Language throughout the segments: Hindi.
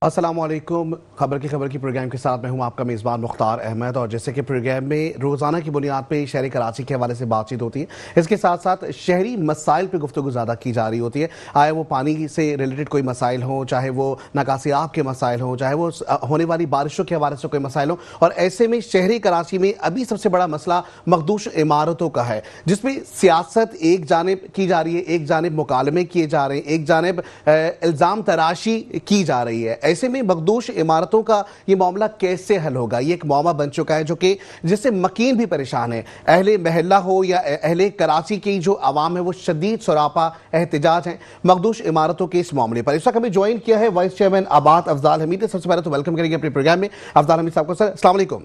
अस्सलामुअलैकुम। खबर की प्रोग्राम के साथ मैं हूं आपका मेज़बान मुख्तार अहमद। और जैसे कि प्रोग्राम में रोज़ाना की बुनियाद पे शहरी कराची के हवाले से बातचीत होती है, इसके साथ साथ शहरी मसाइल पे गुफ्तगू ज़्यादा की जा रही होती है। आए वो पानी से रिलेटेड कोई मसाइल हों, चाहे वो निकासियाब के मसाइल हों, चाहे वो होने वाली बारिशों के हवाले से कोई मसाइल हों। और ऐसे में शहरी कराची में अभी सबसे बड़ा मसला मखदूश इमारतों का है, जिसमें सियासत एक जानिब की जा रही है, एक जानिब मुकालमे किए जा रहे हैं, एक जानिब इल्ज़ाम तराशी की जा रही है। ऐसे में मखदूश इमारतों का ये मामला कैसे हल होगा? ये एक मामला बन चुका है जो कि जिससे मकीन भी परेशान है। अहले महल्ला हो या अहले कराची की जो आवाम है वो शदीद सरापा एहतजाज है मखदूश इमारतों के इस मामले पर। इस वक्त हमें ज्वाइन किया है वाइस चेयरमैन आबाद अफजाल हमीद। सबसे पहले तो वेलकम करेंगे अपने प्रोग्राम में अफजाल हमीद साहब को। सर अस्सलाम वालेकुम।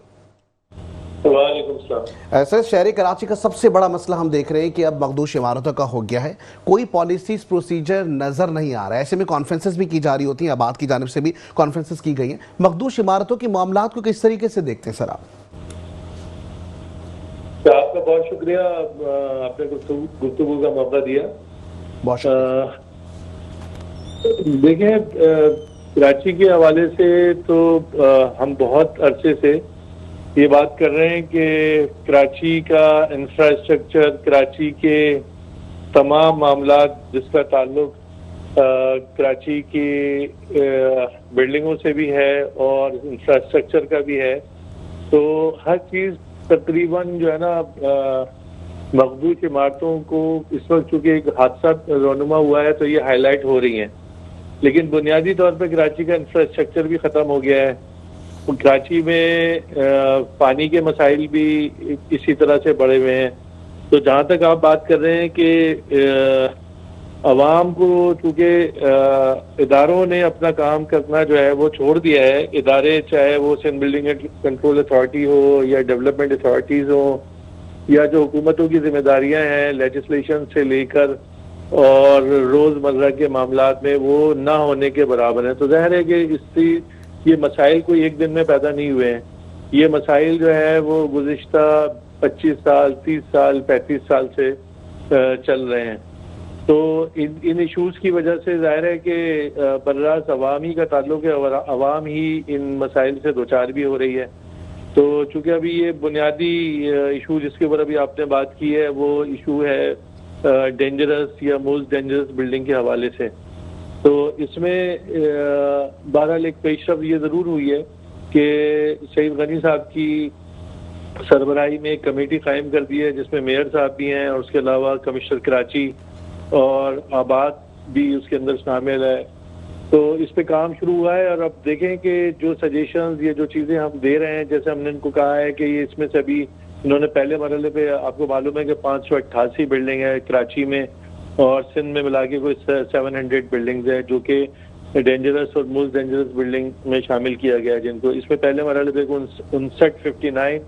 सर, शहरी कराची का सबसे बड़ा मसला हम देख रहे हैं कि अब मखदूश इमारतों का हो गया है, कोई पॉलिसीज प्रोसीजर नजर नहीं आ रहा है। ऐसे में कॉन्फ्रेंसेस भी की जा रही होती हैं, आबाद की जानिब से भी कॉन्फ्रेंसेस की गई हैं। मखदूश इमारतों के मामलात को किस तरीके से देखते हैं सर आप? आपका बहुत शुक्रिया, आपने गुफ्तगू का मौका दिया। बहुत शुक्रिया। देखें, कराची के हवाले से तो हम बहुत अरसे से ये बात कर रहे हैं कि कराची का इंफ्रास्ट्रक्चर, कराची के तमाम मामला जिसका ताल्लुक कराची की बिल्डिंगों से भी है और इंफ्रास्ट्रक्चर का भी है, तो हर चीज़ तकरीबन जो है ना मखदूश इमारतों को इस वक्त चूंकि एक हादसा रोनुमा हुआ है तो ये हाईलाइट हो रही हैं, लेकिन बुनियादी तौर पर कराची का इंफ्रास्ट्रक्चर भी ख़त्म हो गया है। कराची में पानी के मसाइल भी इसी तरह से बढ़े हुए हैं। तो जहाँ तक आप बात कर रहे हैं कि अवाम को चूँकि इदारों ने अपना काम करना जो है वो छोड़ दिया है, इदारे चाहे वो Sindh building and control authority हो या डेवलपमेंट अथॉरिटीज़ हो या जो हुकूमतों की जिम्मेदारियाँ हैं लेजिस्लेशन से लेकर और रोज़मर्रा के मामलात में, वो ना होने के बराबर है। तो जाहिर है कि इससे ये मसाइल कोई एक दिन में पैदा नहीं हुए हैं। ये मसाइल जो है वो गुज़िश्ता 25 साल, 30 साल, 35 साल से चल रहे हैं। तो इन इशूज़ की वजह से जाहिर है कि बर्रास अवाम ही का ताल्लुक है और अवाम ही इन मसाइल से दो चार भी हो रही है। तो चूँकि अभी ये बुनियादी इशू जिसके ऊपर अभी आपने बात की है वो इशू है डेंजरस या मोस्ट डेंजरस बिल्डिंग के हवाले से। तो इसमें बहरहाल एक पेशरफ ये ज़रूर हुई है कि सईद गनी साहब की सरबराही में एक कमेटी कायम कर दी है जिसमें मेयर साहब भी हैं और उसके अलावा कमिश्नर कराची और आबाद भी उसके अंदर शामिल है। तो इस पे काम शुरू हुआ है और अब देखें कि जो सजेशंस, ये जो चीज़ें हम दे रहे हैं, जैसे हमने इनको कहा है कि ये इसमें से अभी इन्होंने पहले मरहले पे, आपको मालूम है कि 588 बिल्डिंग है कराची में और सिंध में मिला के कोई 700 बिल्डिंग्स है जो कि डेंजरस और मोस्ट डेंजरस बिल्डिंग में शामिल किया गया है, जिनको इसमें पहले मरहले पे 59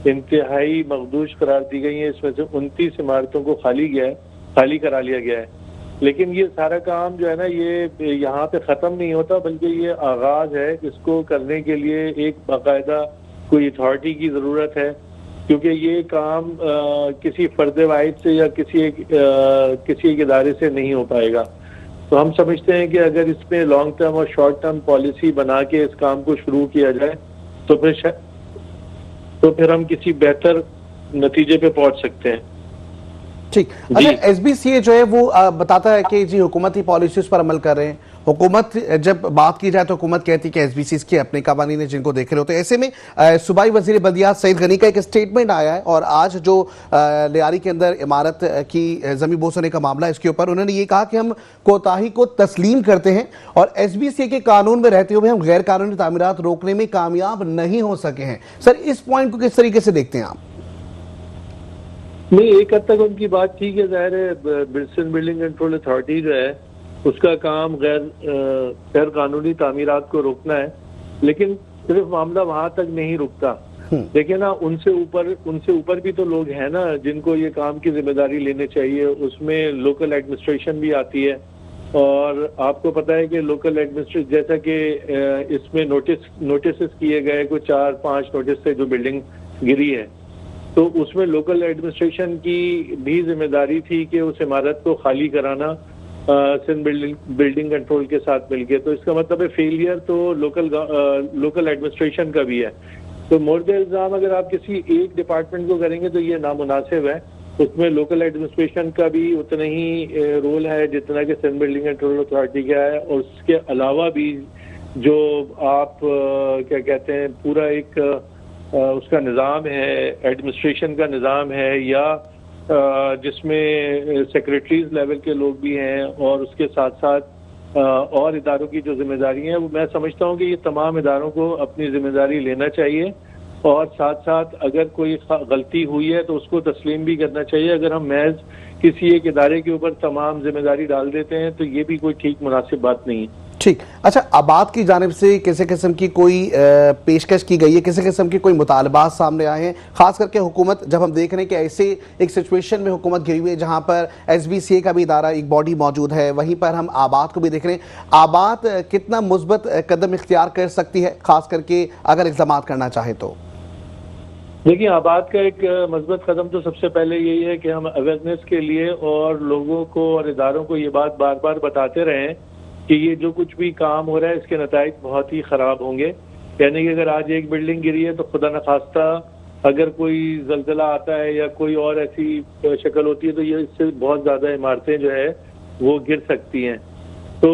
इंतहाई मखदूश करार दी गई है। इसमें से 29 इमारतों को खाली करा लिया गया है। लेकिन ये सारा काम जो है ना ये यहाँ पे ख़त्म नहीं होता, बल्कि ये आगाज़ है। इसको करने के लिए एक बाकायदा कोई अथॉरिटी की ज़रूरत है, क्योंकि ये काम किसी फर्द वाहिद से या किसी एक इदारे से नहीं हो पाएगा। तो हम समझते हैं कि अगर इसमें लॉन्ग टर्म और शॉर्ट टर्म पॉलिसी बना के इस काम को शुरू किया जाए तो फिर हम किसी बेहतर नतीजे पे पहुंच सकते हैं। ठीक। अच्छा, एसबीसीए जो है वो बताता है कि जी हुकूमती पॉलिसीज पर अमल कर रहे हैं। हुकूमत जब बात की जाए तो हुकूमत कहती है कि एसबीसी के अपने कवानीन है जिनको देख रहे हो। तो ऐसे में सूबाई वजीर बल्दियात सईद गनी का एक स्टेटमेंट आया है और आज जो लियारी के अंदर इमारत की जमीन बोस होने का मामला है, इसके ऊपर उन्होंने ये कहा कि हम कोताही को तस्लीम करते हैं और एसबीसी के कानून में रहते हुए हम गैर कानूनी तामीरात रोकने में कामयाब नहीं हो सके हैं। सर, इस पॉइंट को किस तरीके से देखते हैं आप? नहीं, एक हद तक उनकी बात ठीक है। ज़ाहिर है सिंध बिल्डिंग कंट्रोल अथॉरिटी जो है उसका काम गैर कानूनी तामीरात को रोकना है, लेकिन सिर्फ मामला वहां तक नहीं रुकता। देखिए ना, उनसे ऊपर भी तो लोग हैं ना जिनको ये काम की जिम्मेदारी लेनी चाहिए। उसमें लोकल एडमिनिस्ट्रेशन भी आती है और आपको पता है कि लोकल एडमिनिस्ट्रेशन, जैसा कि इसमें नोटिस किए गए, कुछ 4-5 नोटिस से जो बिल्डिंग गिरी है, तो उसमें लोकल एडमिनिस्ट्रेशन की भी जिम्मेदारी थी कि उस इमारत को खाली कराना सिंध बिल्डिंग कंट्रोल के साथ मिलके। तो इसका मतलब है फेलियर तो लोकल एडमिनिस्ट्रेशन का भी है। तो मोर्द इल्जाम अगर आप किसी एक डिपार्टमेंट को करेंगे तो ये नामुनासिब है। उसमें लोकल एडमिनिस्ट्रेशन का भी उतना ही रोल है जितना कि सिंध बिल्डिंग कंट्रोल अथॉरिटी का है। और उसके अलावा भी जो आप क्या कहते हैं पूरा एक उसका निज़ाम है, एडमिनिस्ट्रेशन का निज़ाम है, या जिसमें सेक्रेटरीज लेवल के लोग भी हैं, और उसके साथ साथ और इदारों की जो जिम्मेदारी है, वो मैं समझता हूँ कि ये तमाम इदारों को अपनी जिम्मेदारी लेना चाहिए। और साथ साथ अगर कोई गलती हुई है तो उसको तस्लीम भी करना चाहिए। अगर हम महज किसी एक इदारे के ऊपर तमाम जिम्मेदारी डाल देते हैं तो ये भी कोई ठीक मुनासिब बात नहीं है। ठीक। अच्छा, आबाद की जानिब से किसी किस्म की कोई पेशकश की गई है, किसी किस्म की कोई मुतालबात सामने आए हैं, खास करके हुकूमत, जब हम देख रहे हैं कि ऐसे एक सिचुएशन में हुकूमत घिरी हुई है जहां पर SBCA का भी इदारा एक बॉडी मौजूद है, वहीं पर हम आबाद को भी देख रहे हैं। आबाद कितना मुस्बत कदम इख्तियार कर सकती है, खास करके अगर इक़दाम करना चाहे तो? देखिए, आबाद का एक मजबूत कदम तो सबसे पहले यही है कि हम अवेयरनेस के लिए और लोगों को और इदारों को ये बात बार बार बताते रहें कि ये जो कुछ भी काम हो रहा है इसके नताइज बहुत ही ख़राब होंगे। यानी कि अगर आज एक बिल्डिंग गिरी है तो खुदा न खास्ता अगर कोई जल्जला आता है या कोई और ऐसी शक्ल होती है तो ये इससे बहुत ज़्यादा इमारतें जो है वो गिर सकती हैं। तो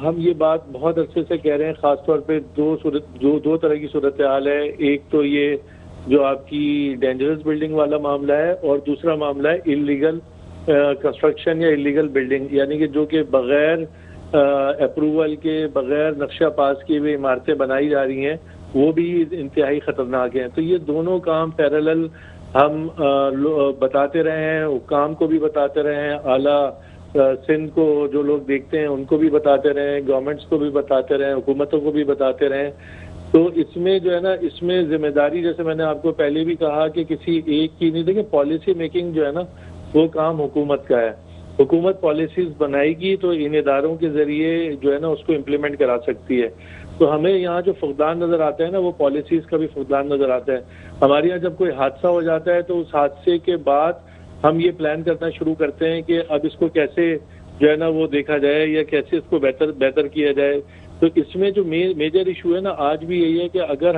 हम ये बात बहुत अच्छे से कह रहे हैं। ख़ासतौर पर दो तरह की सूरत हाल है। एक तो ये जो आपकी डेंजरस बिल्डिंग वाला मामला है, और दूसरा मामला है इलीगल कंस्ट्रक्शन या इलीगल बिल्डिंग, यानी कि जो कि बगैर अप्रूवल के, बगैर नक्शा पास किए हुए इमारतें बनाई जा रही हैं, वो भी इंतहाई ख़तरनाक हैं। तो ये दोनों काम पैरेलल हम बताते रहे हैं, हुक्काम को भी बताते रहे हैं, आला सिंध को जो लोग देखते हैं उनको भी बताते रहे, गवर्नमेंट्स को भी बताते रहे, हुकूमतों को भी बताते रहे। तो इसमें जो है ना, इसमें जिम्मेदारी, जैसे मैंने आपको पहले भी कहा कि किसी एक की नहीं, देखिए पॉलिसी मेकिंग जो है ना वो काम हुकूमत का है। हुकूमत पॉलिसीज बनाएगी तो इन इदारों के जरिए जो है ना उसको इम्प्लीमेंट करा सकती है। तो हमें यहाँ जो फुकदान नजर आता है ना वो पॉलिसीज का भी फुकदान नजर आता है। हमारे यहाँ जब कोई हादसा हो जाता है तो उस हादसे के बाद हम ये प्लान करना शुरू करते हैं कि अब इसको कैसे जो है ना वो देखा जाए या कैसे इसको बेहतर किया जाए। तो इसमें जो मेजर इशू है ना आज भी यही है कि अगर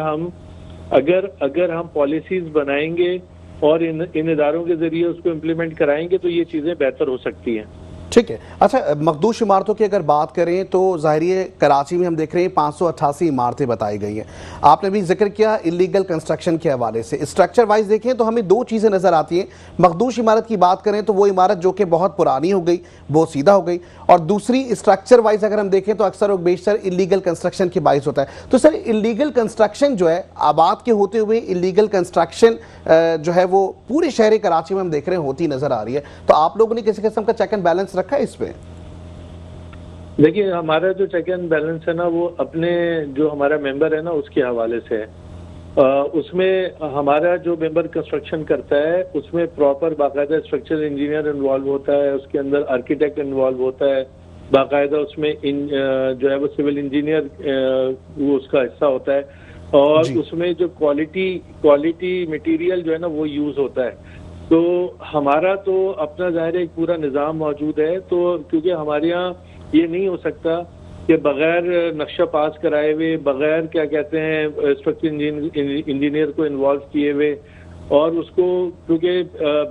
हम पॉलिसीज बनाएंगे और इन इदारों के जरिए उसको इम्प्लीमेंट कराएंगे तो ये चीजें बेहतर हो सकती हैं। ठीक है। अच्छा, मखदूश इमारतों की अगर बात करें तो ज़ाहिर है कराची में हम देख रहे हैं 588 इमारतें बताई गई हैं। आपने भी जिक्र किया इलीगल कंस्ट्रक्शन के हवाले से। स्ट्रक्चर वाइज देखें तो हमें दो चीज़ें नज़र आती हैं। मखदूश इमारत की बात करें तो वो इमारत जो कि बहुत पुरानी हो गई, बहुत सीधा हो गई, और दूसरी स्ट्रक्चर वाइज अगर हम देखें तो अक्सर और बेशतर इलीगल कंस्ट्रक्शन के बाइस होता है। तो सर, इलीगल कंस्ट्रक्शन जो है, आबाद के होते हुए इलीगल कंस्ट्रक्शन जो है वो पूरे शहर कराची में हम देख रहे हैं होती नजर आ रही है। तो आप लोगों ने किसी किस्म का चेक एंड बैलेंस रखा है इस पे? देखिए, हमारा जो चेक एंड बैलेंस है ना वो अपने जो हमारा मेंबर है ना उसके हवाले से है। उसमें हमारा जो मेंबर कंस्ट्रक्शन करता है उसमें प्रॉपर बाकायदा स्ट्रक्चरल इंजीनियर इन्वॉल्व होता है, उसके अंदर आर्किटेक्ट इन्वॉल्व होता है, बाकायदा उसमें जो है वो सिविल इंजीनियर वो उसका हिस्सा होता है, और उसमें जो क्वालिटी मटेरियल जो है ना वो यूज होता है। तो हमारा तो अपना ज़ाहिर एक पूरा निज़ाम मौजूद है। तो क्योंकि हमारे यहाँ ये नहीं हो सकता कि बगैर नक्शा पास कराए हुए, बगैर क्या कहते हैं स्ट्रक्चर इंजीनियर को इन्वॉल्व किए हुए, और उसको क्योंकि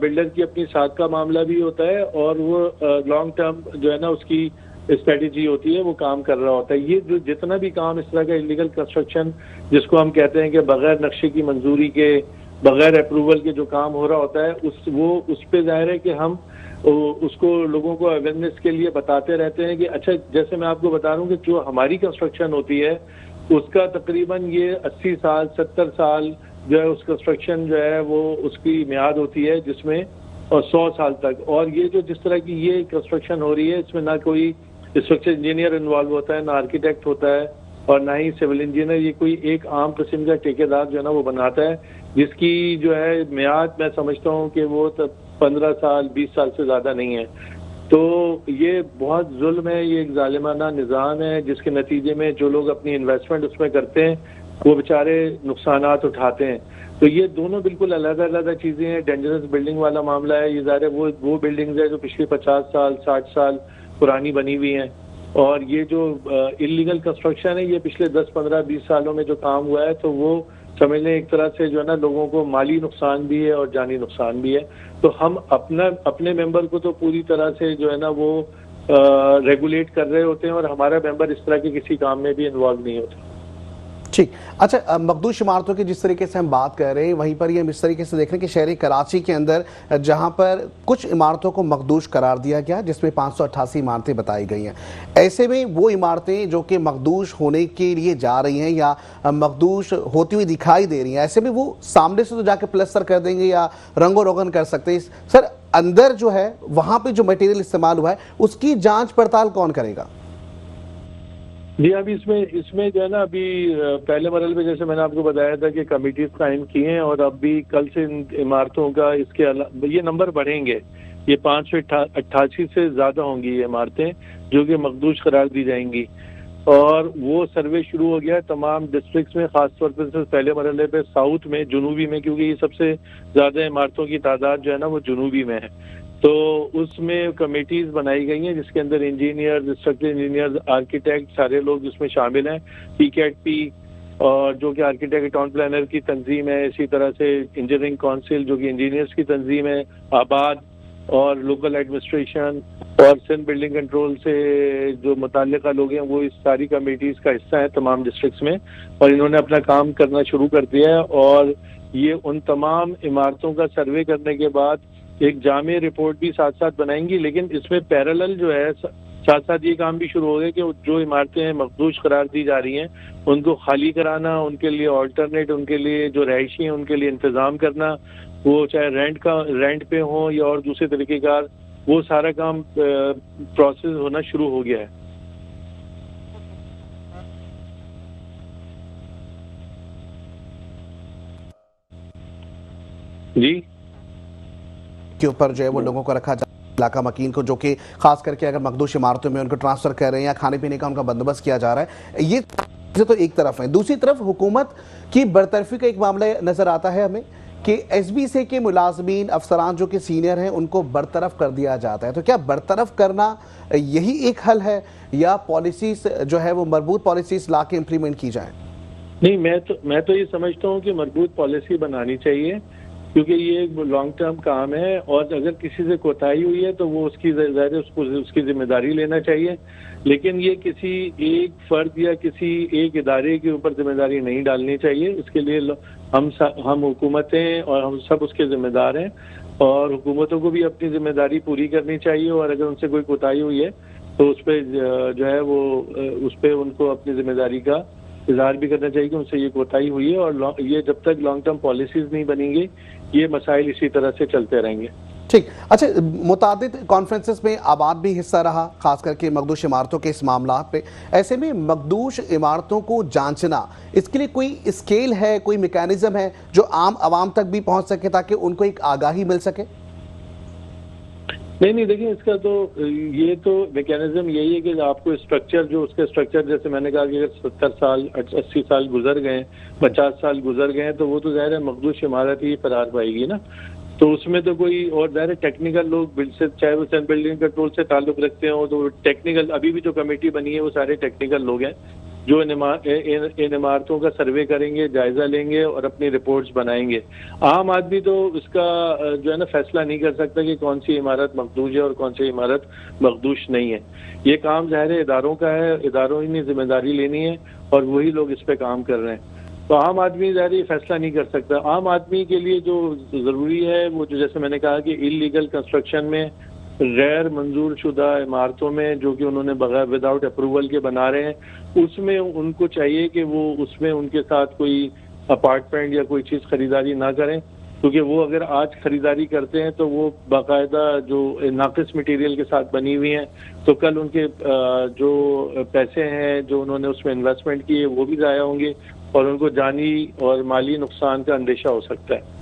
बिल्डर की अपनी साख का मामला भी होता है और वो लॉन्ग टर्म जो है ना उसकी स्ट्रेटेजी होती है, वो काम कर रहा होता है। ये जो जितना भी काम इस तरह का इलीगल कंस्ट्रक्शन जिसको हम कहते हैं कि बगैर नक्शे की मंजूरी के, बगैर अप्रूवल के जो काम हो रहा होता है उस पे जाहिर है कि हम उसको लोगों को अवेयरनेस के लिए बताते रहते हैं कि अच्छा, जैसे मैं आपको बता रहा हूँ कि जो हमारी कंस्ट्रक्शन होती है उसका तकरीबन ये 80 साल 70 साल जो है उस कंस्ट्रक्शन जो है वो उसकी मियाद होती है, जिसमें और 100 साल तक। और ये जो जिस तरह की ये कंस्ट्रक्शन हो रही है इसमें ना कोई स्ट्रक्चर इंजीनियर इन्वॉल्व होता है, ना आर्किटेक्ट होता है, और ना ही सिविल इंजीनियर। ये कोई एक आम किस्म का ठेकेदार जो है ना वो बनाता है, जिसकी जो है मियाद मैं समझता हूँ कि वो 15 साल 20 साल से ज्यादा नहीं है। तो ये बहुत जुल्म है, ये एक जालिमाना निज़ाम है जिसके नतीजे में जो लोग अपनी इन्वेस्टमेंट उसमें करते हैं वो बेचारे नुकसानात उठाते हैं। तो ये दोनों बिल्कुल अलग अलग चीज़ें हैं। डेंजरस बिल्डिंग वाला मामला है, ये ज़ाहिर है वो बिल्डिंग्स है जो पिछले 50 साल 60 साल पुरानी बनी हुई हैं। और ये जो इलीगल कंस्ट्रक्शन है ये पिछले 10, 15, 20 सालों में जो काम हुआ है, तो वो समझ लें एक तरह से जो है ना लोगों को माली नुकसान भी है और जानी नुकसान भी है। तो हम अपने मेंबर को तो पूरी तरह से जो है ना वो रेगुलेट कर रहे होते हैं, और हमारा मेंबर इस तरह के किसी काम में भी इन्वॉल्व नहीं होता। ठीक। अच्छा, मखदूश इमारतों की जिस तरीके से हम बात कर रहे हैं, वहीं पर ये हम इस तरीके से देख रहे हैं कि शहरी कराची के अंदर जहां पर कुछ इमारतों को मखदूश करार दिया गया, जिसमें 588 इमारतें बताई गई हैं। ऐसे में वो इमारतें जो कि मखदूश होने के लिए जा रही हैं या मखदूश होती हुई दिखाई दे रही हैं, ऐसे में वो सामने से तो जाके प्लस्तर कर देंगे या रंगो रोगन कर सकते हैं। सर, अंदर जो है वहां पर जो मटेरियल इस्तेमाल हुआ है उसकी जाँच पड़ताल कौन करेगा? जी, अभी इसमें जो है ना अभी पहले मरहले पे जैसे मैंने आपको बताया था कि कमिटीज कायम की हैं, और अभी कल से इन इमारतों का इसके अलावा ये नंबर बढ़ेंगे। ये 588 से ज्यादा होंगी ये इमारतें जो कि मखदूश करार दी जाएंगी। और वो सर्वे शुरू हो गया है तमाम डिस्ट्रिक्ट्स में, खासतौर पर पहले मरहले पे साउथ में, जुनूबी में, क्योंकि ये सबसे ज्यादा इमारतों की तादाद जो है ना वो जुनूबी में है। तो उसमें कमेटीज बनाई गई हैं जिसके अंदर इंजीनियर, स्ट्रक्चर इंजीनियर, आर्किटेक्ट, सारे लोग जिसमें शामिल हैं। पीकेटी और जो कि आर्किटेक्ट टाउन प्लानर की तंजीम है, इसी तरह से इंजीनियरिंग काउंसिल जो कि इंजीनियर्स की तंजीम है, आबाद और लोकल एडमिनिस्ट्रेशन और सिंध बिल्डिंग कंट्रोल से जो मुताल्लिका लोग हैं वो इस सारी कमेटीज का हिस्सा है तमाम डिस्ट्रिक्ट्स में। और इन्होंने अपना काम करना शुरू कर दिया है, और ये उन तमाम इमारतों का सर्वे करने के बाद एक जामे रिपोर्ट भी साथ साथ बनाएंगी। लेकिन इसमें पैरेलल जो है साथ साथ ये काम भी शुरू हो गया कि जो इमारतें मखदूश करार दी जा रही हैं उनको खाली कराना, उनके लिए ऑल्टरनेट, उनके लिए जो रहायशी हैं उनके लिए इंतजाम करना, वो चाहे रेंट पे हो या और दूसरे तरीके का, वो सारा काम प्रोसेस होना शुरू हो गया है। जी, के ऊपर जो है वो लोगों को रखा जाए, इलाका मकीन को, जो कि खास करके अगर मखदूश इमारतों में उनको ट्रांसफर कर रहे हैं या खाने पीने का उनका बंदोबस्त किया जा रहा है। ये तो एक तरफ है। दूसरी तरफ हुकूमत की बरतरफी का एक मामला नजर आता है हमें कि एसबीसी के मुलाजमीन, अफसरान जो कि सीनियर हैं, उनको बरतरफ कर दिया जाता है। तो क्या बरतरफ करना यही एक हल है या पॉलिसीज जो है वो मजबूत पॉलिसीज ला के इम्प्लीमेंट की जाए? नहीं, मैं तो ये समझता हूँ कि मजबूत पॉलिसी बनानी चाहिए, क्योंकि ये एक लॉन्ग टर्म काम है, और अगर किसी से कोताही हुई है तो वो उसकी जिम्मेदारी लेना चाहिए। लेकिन ये किसी एक फर्द या किसी एक इदारे के ऊपर जिम्मेदारी नहीं डालनी चाहिए। इसके लिए हम हुकूमतें और हम सब उसके जिम्मेदार हैं, और हुकूमतों को भी अपनी जिम्मेदारी पूरी करनी चाहिए। और अगर उनसे कोई कोताही हुई है तो उस पर जो है वो उस पर उनको अपनी जिम्मेदारी का इजहार भी करना चाहिए कि उनसे ये कोताही हुई है। और ये जब तक लॉन्ग टर्म पॉलिसीज नहीं बनेंगी ये मसाइल इसी तरह से चलते रहेंगे। ठीक। अच्छा, मुतादिद कॉन्फ्रेंसेस में आबाद भी हिस्सा रहा, खास करके मखदूश इमारतों के इस मामला पे। ऐसे में मखदूश इमारतों को जांचना, इसके लिए कोई स्केल है, कोई मैकेनिज्म है जो आम आवाम तक भी पहुंच सके ताकि उनको एक आगाही मिल सके? नहीं, देखिए, इसका तो ये तो मैकेनिज्म यही है कि आपको स्ट्रक्चर, जो उसके स्ट्रक्चर, जैसे मैंने कहा कि अगर 70 साल 80 साल गुजर गए, 50 साल गुजर गए, तो वो तो ज़ाहिर है मखदूश इमारत ही करार पाएगी ना। तो उसमें तो कोई और ज़ाहिर टेक्निकल लोग से, चाहे वो सिंध बिल्डिंग कंट्रोल से ताल्लुक रखते हो, तो टेक्निकल, अभी भी जो कमेटी बनी है वो सारे टेक्निकल लोग हैं जो इन इमारतों का सर्वे करेंगे, जायजा लेंगे और अपनी रिपोर्ट्स बनाएंगे। आम आदमी तो इसका जो है ना फैसला नहीं कर सकता कि कौन सी इमारत मखदूश है और कौन सी इमारत मखदूश नहीं है। ये काम ज़ाहिर है इदारों का है, इदारों ही ने जिम्मेदारी लेनी है और वही लोग इस पे काम कर रहे हैं। तो आम आदमी ज़ाहिर ये फैसला नहीं कर सकता। आम आदमी के लिए जो ज़रूरी है वो, जो जैसे मैंने कहा कि इलीगल कंस्ट्रक्शन में, गैर मंजूर शुदा इमारतों में जो कि उन्होंने बगैर विदाउट अप्रूवल के बना रहे हैं, उसमें उनको चाहिए कि वो उसमें उनके साथ कोई अपार्टमेंट या कोई चीज़ खरीदारी ना करें, क्योंकि वो अगर आज खरीदारी करते हैं तो वो बाकायदा जो नाकिस मटेरियल के साथ बनी हुई हैं, तो कल उनके जो पैसे हैं जो उन्होंने उसमें इन्वेस्टमेंट किए वो भी ज़ाया होंगे और उनको जानी और माली नुकसान का अंदेशा हो सकता है।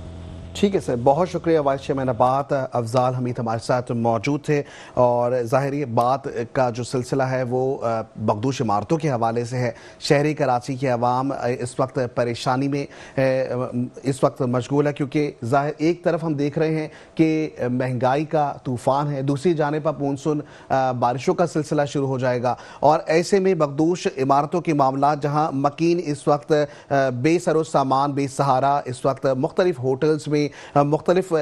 ठीक है सर, बहुत शुक्रिया वाइस चेयरमैन अबात अफजाल हमीद हमारे साथ मौजूद थे। और ज़ाहिर बात का जो सिलसिला है वो मखदूश इमारतों के हवाले से है। शहरी कराची की आवाम इस वक्त परेशानी में इस वक्त मशगूल है, क्योंकि ज़ाहिर एक तरफ हम देख रहे हैं कि महंगाई का तूफ़ान है, दूसरी जानिब अब मानसून बारिशों का सिलसिला शुरू हो जाएगा। और ऐसे में मखदूश इमारतों के मामला जहाँ मकीन इस वक्त बेसरो सामान बेसहारा इस वक्त मुख्तलिफ होटल्स में मुख्तलिफ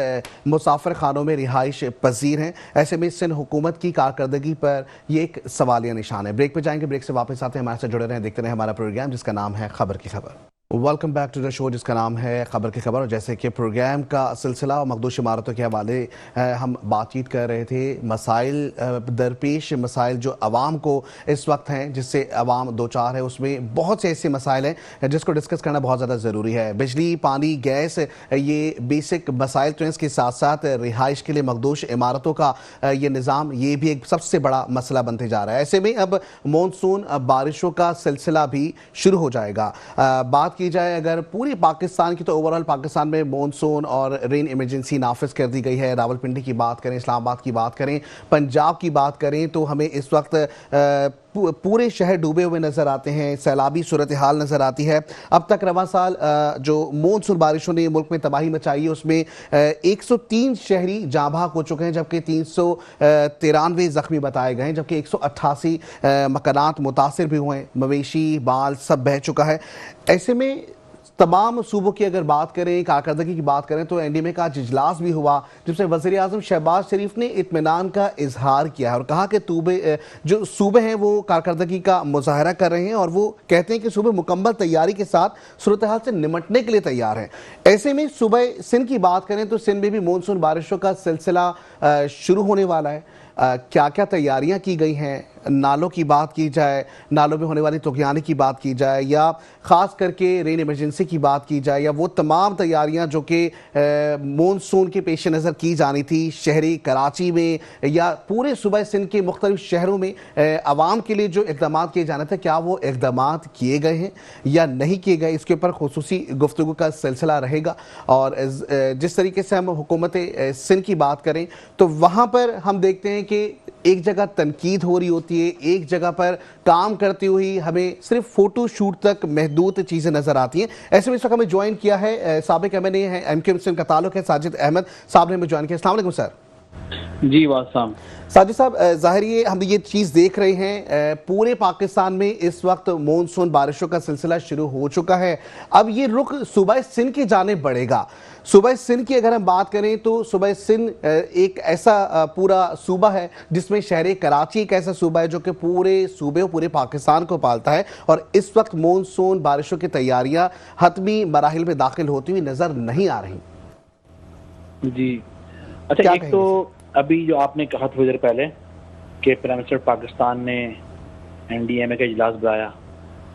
मुसाफिर खानों में रिहाइश पजीर हैं, ऐसे में सिंध हुकूमत की कारकर्दगी पर यह एक सवालिया निशान है। ब्रेक पे जाएंगे, ब्रेक से वापस आते हैं, हमारे साथ जुड़े रहें, देखते रहें हमारा प्रोग्राम जिसका नाम है खबर की खबर। Welcome back to the show जिसका नाम है खबर की खबर। और जैसे कि प्रोग्राम का सिलसिला और मखदूश इमारतों के हवाले हम बातचीत कर रहे थे, मसाइल दरपेश मसाइल जो आवाम को इस वक्त हैं, जिससे आवाम दो चार है, उसमें बहुत से ऐसे मसाइल हैं जिसको डिस्कस करना बहुत ज़्यादा ज़रूरी है। बिजली, पानी, गैस, ये बेसिक मसाइल तो इसके साथ साथ रिहाइश के लिए मखदूश इमारतों का ये निज़ाम, ये भी एक सबसे बड़ा मसला बनते जा रहा है। ऐसे में अब मानसून बारिशों का सिलसिला भी शुरू हो जाएगा। बात की जाए अगर पूरी पाकिस्तान की, तो ओवरऑल पाकिस्तान में मॉनसून और रेन इमरजेंसी नाफिज कर दी गई है। रावलपिंडी की बात करें, इस्लामाबाद की बात करें, पंजाब की बात करें, तो हमें इस वक्त पूरे शहर डूबे हुए नज़र आते हैं, सैलाबी सूरत हाल नज़र आती है। अब तक रवां साल जो मानसून बारिशों ने मुल्क में तबाही मचाई है, उसमें 103 शहरी जाँ भाग हो चुके हैं, जबकि 393 जख्मी बताए गए हैं, जबकि 188 मकानात मुतासिर भी हुए हैं, मवेशी माल सब बह चुका है। ऐसे में तमाम सूबों की अगर बात करें, कारकर्दगी की बात करें, तो एनडीएमए का आज इजलास भी हुआ, जिसमें वज़ीर आज़म शहबाज शरीफ ने इत्मीनान का इजहार किया है और कहा कि जो सूबे हैं वो कारकर्दगी का मुजाहरा कर रहे हैं और वो कहते हैं कि सूबे मुकम्मल तैयारी के साथ सूरत हाल से निमटने के लिए तैयार हैं। ऐसे में सूबे सिंध की बात करें तो सिंध में भी मानसून बारिशों का सिलसिला शुरू होने वाला है। क्या क्या तैयारियां की गई हैं, नालों की बात की जाए, नालों में होने वाली तुगयानी की बात की जाए, या ख़ास करके रेन इमरजेंसी की बात की जाए, या वो तमाम तैयारियां जो कि मानसून के पेश नज़र की जानी थी शहरी कराची में या पूरे सूबे सिंध के मुख्तलिफ शहरों में आवाम के लिए जो इक़दाम किए जाने थे, क्या वो इक़दाम किए गए हैं या नहीं किए गए, इसके ऊपर खुसूसी गुफ्तगू का सिलसिला रहेगा। और जिस तरीके से हम हुकूमत सिंध की बात करें तो वहाँ पर हम देखते हैं कि एक जगह तनकीद हो रही होती है, एक जगह पर काम करती हुई हमें सिर्फ फोटो शूट तक महदूद चीज़ें नजर आती हैं। ऐसे में इस वक्त हमें ज्वाइन किया है साबिक एमएनए है, एमक्यू सिंध का ताल्लुक है, साजिद अहमद साहब ने हमें ज्वाइन किया। अस्सलाम वालेकुम सर। जी वासाम। साजिद साहब, ज़ाहिर हम ये चीज़ देख रहे हैं, पूरे पाकिस्तान में इस वक्त मानसून बारिशों का सिलसिला शुरू हो चुका है। अब ये रुख सूबा सिंध की जानिब बढ़ेगा। सूबा सिंध की अगर हम बात करें तो सूबा सिंध एक ऐसा पूरा सूबा है जिसमें शहर कराची एक ऐसा सूबा है जो कि पूरे सूबे और पूरे पाकिस्तान को पालता है, और इस वक्त मानसून बारिशों की तैयारियां हतमी मराहिल में दाखिल होती हुई नजर नहीं आ रही। जी अच्छा, एक तो अभी जो आपने कहा थोड़ी देर पहले कि प्राइम मिनिस्टर पाकिस्तान ने एनडीएमए का इजलास बुलाया